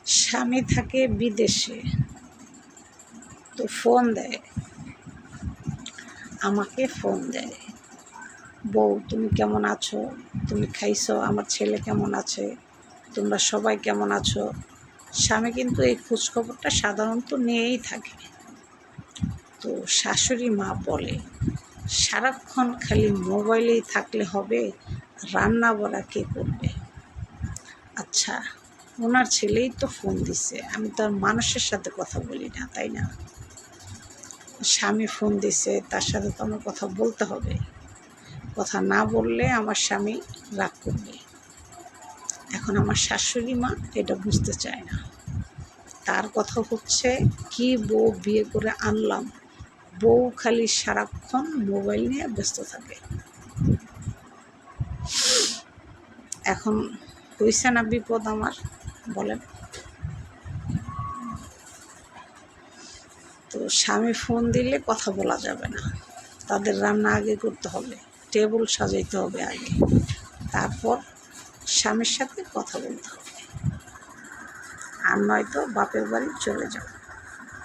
স্বামী থাকে বিদেশে, তো ফোন দেয়, আমাকে ফোন দেয়, বউ তুমি কেমন আছো, তুমি খাইছো, আমার ছেলে কেমন আছে, তোমরা সবাই কেমন আছো। স্বামী কিন্তু এই খোঁজখবরটা সাধারণত নিয়েই থাকে। তো শাশুড়ি মা বলে, সারাক্ষণ খালি মোবাইলেই থাকলে হবে, রান্না বাড়া কে করবে। আচ্ছা, ওনার ছেলেই তো ফোন দিছে, আমি তো আর মানুষের সাথে কথা বলি না, তাই না? স্বামী ফোন দিছে, তার সাথে তো আমার কথা বলতে হবে। কথা না বললে আমার স্বামী রাগ করবে। এখন আমার শাশুড়ি মা এটা বুঝতে চায় না। তার কথা হচ্ছে, কি বউ বিয়ে করে আনলাম, বউ খালি সারাক্ষণ মোবাইল নিয়ে ব্যস্ত থাকে। এখন হইছে না বিপদ আমার, বলেন। তো স্বামী ফোন দিলে কথা বলা যাবে না, তাদের রান্না আগে করতে হবে, টেবিল সাজাইতে হবে আগে, তারপর স্বামীর সাথে কথা বলতে হবে, আর নয়তো বাপের বাড়ি চলে যাও।